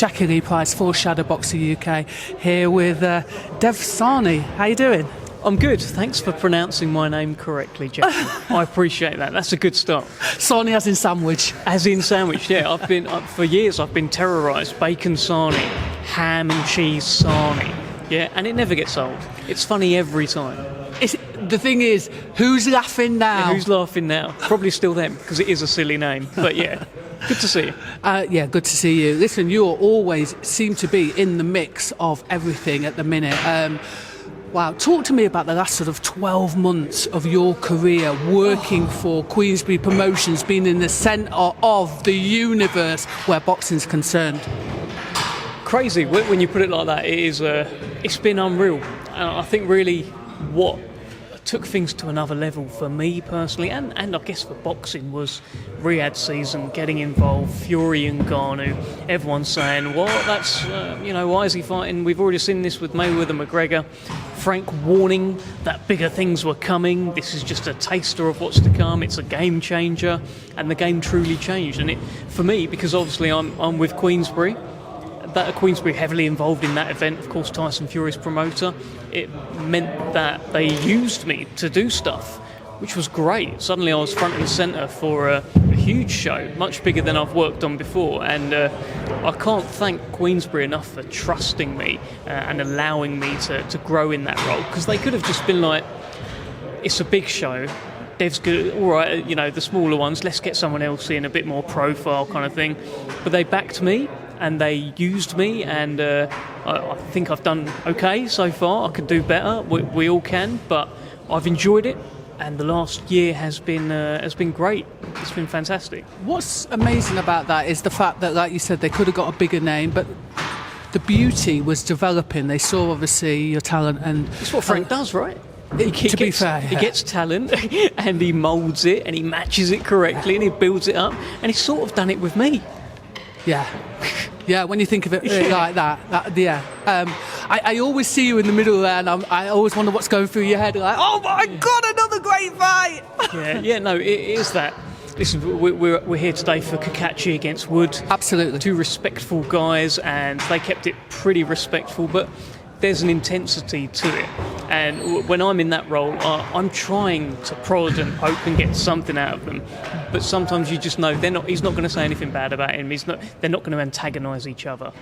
Jackie Lee Price for Shadowboxruk UK, here with Devsahni. How you doing? I'm good. Thanks for pronouncing my name correctly, Jackie. I appreciate that. That's a good start. Sahni as in sandwich. As in sandwich, yeah. For years I've been terrorised. Bacon Sahni, ham and cheese Sahni. Yeah, and it never gets old. It's funny every time. The thing is, who's laughing now? Yeah, who's laughing now? Probably still them, because it is a silly name. But yeah, good to see you. Yeah, good to see you. Listen, you always seem to be in the mix of everything at the minute. Wow, talk to me about the last sort of 12 months of your career working for Queensberry Promotions, being in the centre of the universe where boxing's concerned. Crazy. When you put it like that, it's been unreal. And I think really what took things to another level for me personally, and I guess for boxing, was Riyadh season, getting involved, Fury and Ngannou, everyone's saying, well, that's, why is he fighting? We've already seen this with Mayweather McGregor. Frank warning that bigger things were coming. This is just a taster of what's to come. It's a game changer, and the game truly changed. And for me, because obviously I'm with Queensberry, that Queensberry heavily involved in that event, of course Tyson Fury's promoter, it meant that they used me to do stuff, which was great. Suddenly I was front and centre for a huge show, much bigger than I've worked on before, and I can't thank Queensberry enough for trusting me and allowing me to grow in that role, because they could have just been like, it's a big show, Dev's good, all right, the smaller ones, let's get someone else in, a bit more profile kind of thing, but they backed me and they used me, and I think I've done okay so far. I could do better, we all can, but I've enjoyed it. And the last year has been great. It's been fantastic. What's amazing about that is the fact that, like you said, they could have got a bigger name, but the beauty was developing. They saw obviously your talent, and it's what Frank does, right? Be fair, he gets talent and he moulds it and he matches it correctly and he builds it up, and he's sort of done it with me. Yeah, when you think of it like that. I always see you in the middle there, and I always wonder what's going through your head. Like, oh my God, another great fight! No, it is that. Listen, we're here today for Kakachi against Wood. Absolutely. Two respectful guys, and they kept it pretty respectful, but there's an intensity to it. And when I'm in that role, I'm trying to prod and hope and get something out of them. But sometimes you just know he's not going to say anything bad about him. They're not going to antagonise each other.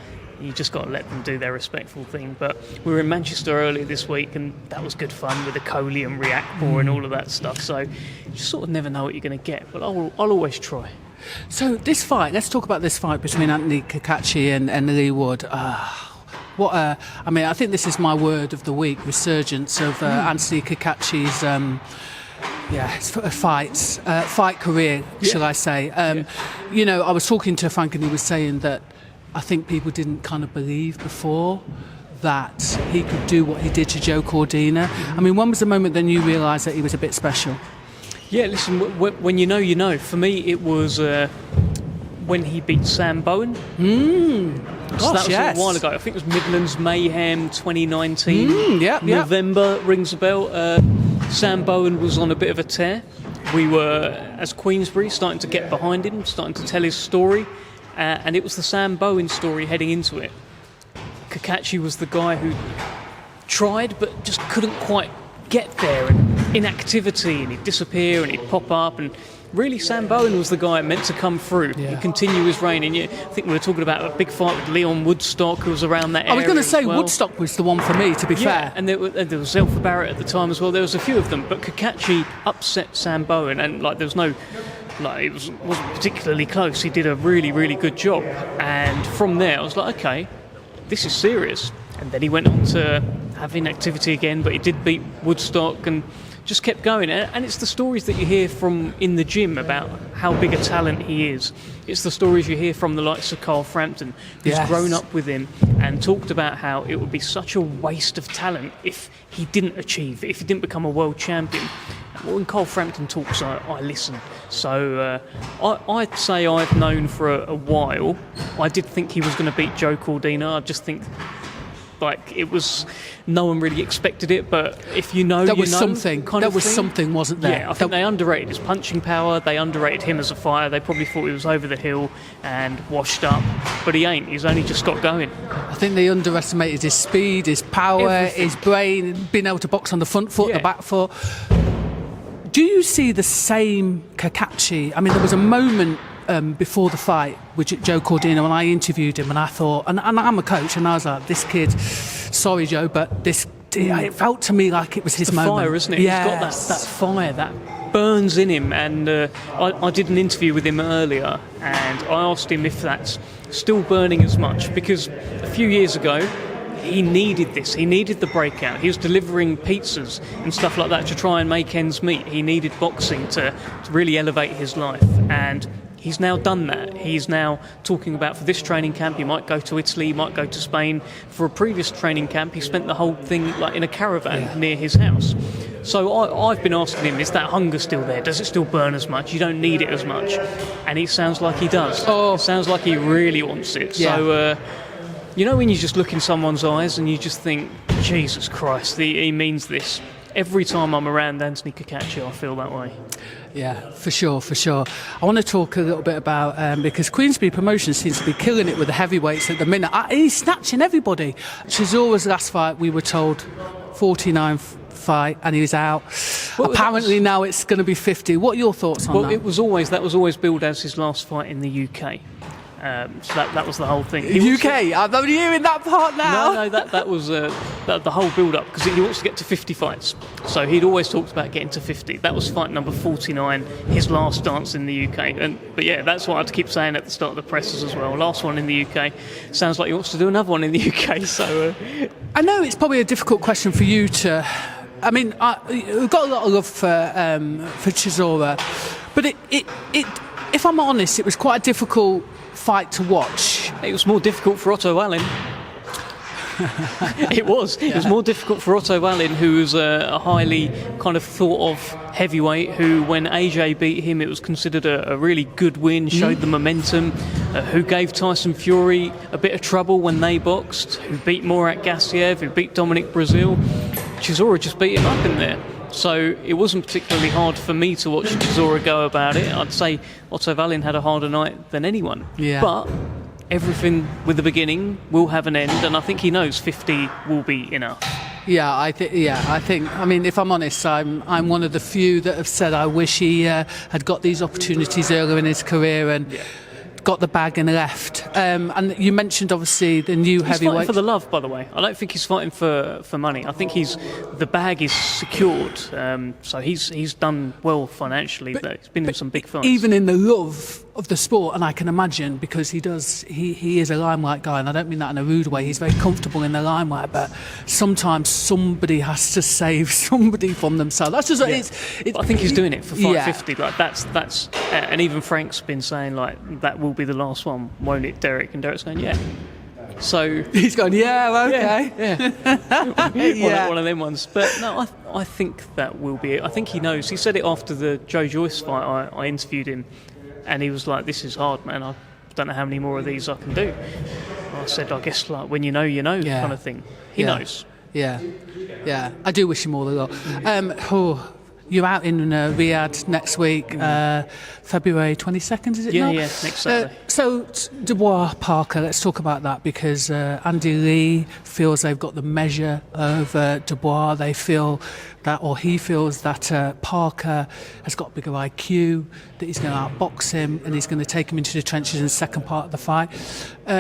You just got to let them do their respectful thing. But we were in Manchester earlier this week, and that was good fun with the Coley and Reactbor and all of that stuff. So you just sort of never know what you're going to get. But I'll always try. So this fight, let's talk about this fight between Anthony Kakachi and Lee Wood. I think this is my word of the week: resurgence of Anthony Kakachi's fight career, shall I say? I was talking to Frank, and he was saying that I think people didn't kind of believe before that he could do what he did to Joe Cordina. I mean, when was the moment then you realised that he was a bit special? Yeah, listen, when you know, you know. For me, it was when he beat Sam Bowen. So that was a while ago. I think it was Midlands Mayhem 2019. November, rings a bell. Sam Bowen was on a bit of a tear. We were, as Queensberry, starting to get behind him, starting to tell his story. And it was the Sam Bowen story heading into it. Kakachi was the guy who tried but just couldn't quite get there. And inactivity, and he'd disappear and he'd pop up, and really Sam Bowen was the guy meant to come through and continue his reign. And I think we were talking about a big fight with Leon Woodstock, who was around that area. I was going to say Woodstock was the one for me, to be fair. And there was Zelfa Barrett at the time as well. There was a few of them, but Kakachi upset Sam Bowen, and there was no... it wasn't particularly close. He did a really, really good job. And from there, I was like, okay, this is serious. And then he went on to have inactivity again, but he did beat Woodstock and just kept going. And it's the stories that you hear from in the gym about how big a talent he is. It's the stories you hear from the likes of Carl Frampton, who's grown up with him and talked about how it would be such a waste of talent if he didn't achieve, if he didn't become a world champion. Well, when Carl Frampton talks, I listen. So I'd say I've known for a while. I did think he was going to beat Joe Cordina. I just think like it was. No one really expected it, but if you know, there you was know, something. Kind there of was thing. something, wasn't there? Yeah, I think they underrated his punching power. They underrated him as a fighter. They probably thought he was over the hill and washed up, but he ain't. He's only just got going. I think they underestimated his speed, his power, Everything. his brain, being able to box on the front foot, Yeah. the back foot. Do you see the same Kakachi? I mean, there was a moment before the fight with Joe Cordino, and I interviewed him, and I thought, and I'm a coach, and I was like, this kid, sorry Joe, but this, it felt to me like it was his The moment. fire, isn't it? Yes. He's got that fire that burns in him. And I did an interview with him earlier, and I asked him if that's still burning as much, because a few years ago he needed this. He needed the breakout. He was delivering pizzas and stuff like that to try and make ends meet. He needed boxing to really elevate his life, and he's now done that. He's now talking about, for this training camp, he might go to Italy, he might go to Spain. For a previous training camp, he spent the whole thing like in a caravan near his house. So I've been asking him, is that hunger still there? Does it still burn as much? You don't need it as much. And it sounds like he does. Oh. It sounds like he really wants it. Yeah. So, you know when you just look in someone's eyes and you just think, Jesus Christ, he means this. Every time I'm around Anthony Kakachi, I feel that way. Yeah, for sure. I want to talk a little bit about, because Queensberry Promotions seems to be killing it with the heavyweights at the minute. He's snatching everybody. Chizora's last fight, we were told, 49 fight, and he was out. Well, apparently now it's going to be 50. What are your thoughts on that? Well, that was always billed as his last fight in the UK. So that was the whole thing. UK? I'm only hearing that part now. No, that was the whole build-up, because he wants to get to 50 fights. So he'd always talked about getting to 50. That was fight number 49, his last dance in the UK. But yeah, that's what I'd keep saying at the start of the presses as well. Last one in the UK. Sounds like he wants to do another one in the UK. So I know it's probably a difficult question for you to. I mean, we've got a lot of love for Chisora, but it, if I'm honest, it was quite a difficult fight to watch. it was more difficult for Otto Allen. It was more difficult for Otto Allen, who was a highly kind of thought of heavyweight, who when AJ beat him it was considered a really good win, showed the momentum, who gave Tyson Fury a bit of trouble when they boxed, who beat Murat Gassiev, who beat Dominic Brazil. Chisora just beat him up in there. So it wasn't particularly hard for me to watch Chisora go about it. I'd say Otto Wallin had a harder night than anyone. Yeah. But everything with a beginning will have an end, and I think he knows 50 will be enough. I think. I mean, if I'm honest, I'm one of the few that have said I wish he had got these opportunities earlier in his career and got the bag and left. And you mentioned obviously the new heavyweight. He's fighting for the love, by the way. I don't think he's fighting for money. I think the bag is secured. So he's done well financially. He's been in some big fights. Even in the love of the sport, and I can imagine, because he is a limelight guy, and I don't mean that in a rude way. He's very comfortable in the limelight, but sometimes somebody has to save somebody from themselves. That's just I think he's doing it for fight 50. Yeah. Like that's and even Frank's been saying like that will be the last one, won't it, Derek? And Derek's going, yeah. So he's going, yeah, okay, yeah. One of them ones. But no, I think that will be it. I think he knows. He said it after the Joe Joyce fight. I interviewed him, and he was like, "This is hard, man. I don't know how many more of these I can do." I said, "I guess like when you know, kind of thing." He knows. Yeah. I do wish him all the luck. You're out in Riyadh next week, February 22nd, is it not? Yeah, next Saturday. So, Dubois, Parker, let's talk about that, because Andy Lee feels they've got the measure of Dubois. They feel that, or he feels that Parker has got bigger IQ, that he's going to outbox him, and he's going to take him into the trenches in the second part of the fight.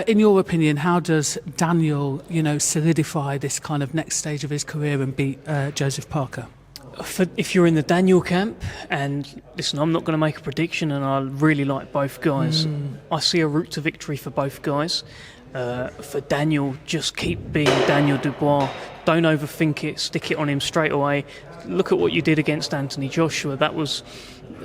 In your opinion, how does Daniel, solidify this kind of next stage of his career and beat Joseph Parker? If you're in the Daniel camp, and listen, I'm not going to make a prediction, and I really like both guys. I see a route to victory for both guys. For Daniel, just keep being Daniel Dubois. don't overthink it, stick it on him straight away. Look at what you did against Anthony Joshua.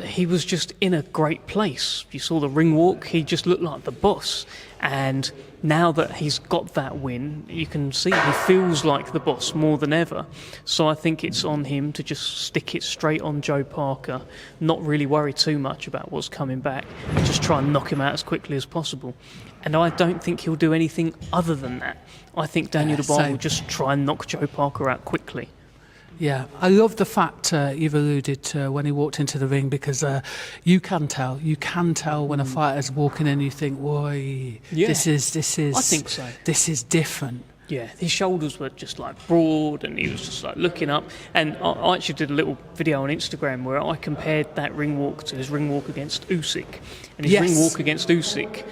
He was just in a great place. You saw the ring walk, he just looked like the boss. And now that he's got that win, you can see he feels like the boss more than ever. So I think it's on him to just stick it straight on Joe Parker, not really worry too much about what's coming back, and just try and knock him out as quickly as possible. And I don't think he'll do anything other than that. I think Daniel Dubois will just try and knock Joe Parker out quickly. Yeah, I love the fact you've alluded to when he walked into the ring, because you can tell when a fighter's walking in. You think, "Whoa, this is." I think so. This is different. Yeah, his shoulders were just like broad, and he was just like looking up. And I actually did a little video on Instagram where I compared that ring walk to his ring walk against Usyk, and his ring walk against Usyk.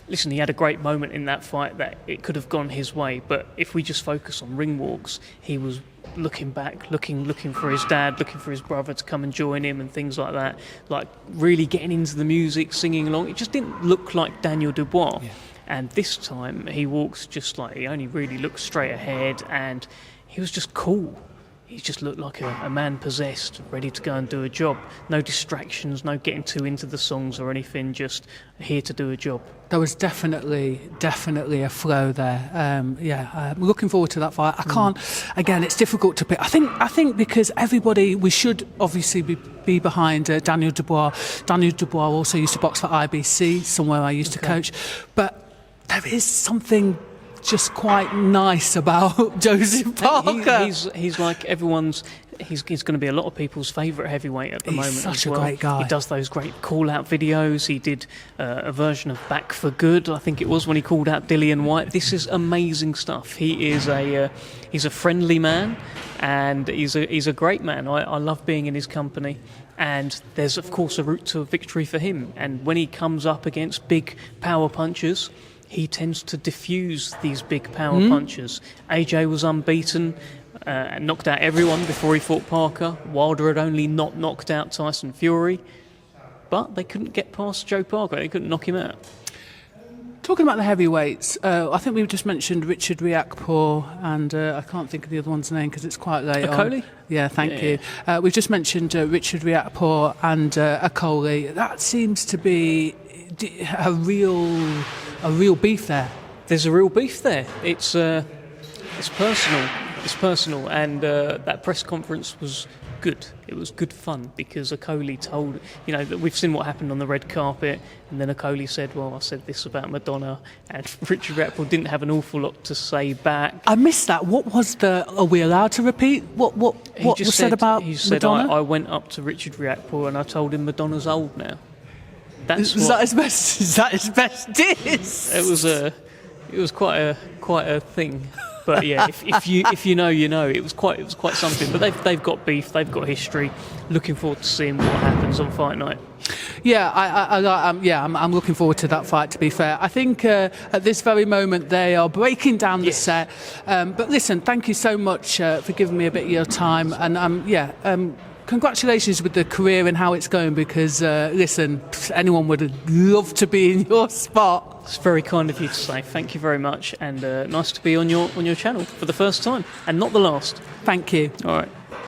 Listen, he had a great moment in that fight that it could have gone his way, but if we just focus on ring walks, he was looking back, looking for his dad, looking for his brother to come and join him and things like that, like really getting into the music, singing along. It just didn't look like Daniel Dubois. Yeah. And this time he walks just like, he only really looked straight ahead, and he was just cool. He just looked like a man possessed, ready to go and do a job. No distractions, no getting too into the songs or anything, just here to do a job. There was definitely a flow there. I'm looking forward to that fight. I can't. Again, it's difficult to pick. I think because we should obviously be behind Daniel Dubois. Daniel Dubois also used to box for IBC, somewhere I used to coach. But there is something just quite nice about Joseph Parker. He's like everyone's. He's going to be a lot of people's favourite heavyweight at the moment. He's such as well. a great guy. He does those great call-out videos. He did a version of Back for Good, I think it was, when he called out Dillian Whyte. This is amazing stuff. He is he's a friendly man, and he's a great man. I love being in his company. And there's of course a route to victory for him. And when he comes up against big power punchers, he tends to diffuse these big power punches. AJ was unbeaten, and knocked out everyone before he fought Parker. Wilder had only not knocked out Tyson Fury, but they couldn't get past Joe Parker. They couldn't knock him out. Talking about the heavyweights, I think we've just mentioned Richard Riakporhe, and I can't think of the other one's name because it's quite late Akoli? on. Yeah, thank you. We've just mentioned Richard Riakporhe and Akoli. That seems to be a real beef there. There's a real beef there. It's personal. It's personal, and that press conference was good. It was good fun because Akoli told, that we've seen what happened on the red carpet, and then Akoli said, well, I said this about Madonna, and Richard Riakporhe didn't have an awful lot to say back. I missed that. What was are we allowed to repeat? What was said about Madonna? He said, I went up to Richard Riakporhe and I told him Madonna's old now. Is that his best diss? It was quite a thing. But yeah, if you know, you know. It was quite something. But they've got beef, they've got history. Looking forward to seeing what happens on fight night. Yeah, I'm looking forward to that fight. To be fair, I think at this very moment they are breaking down the set. But listen, thank you so much for giving me a bit of your time, and congratulations with the career and how it's going, because listen, anyone would love to be in your spot. It's very kind of you to say. Thank you very much, and nice to be on your channel for the first time, and not the last. Thank you. All right.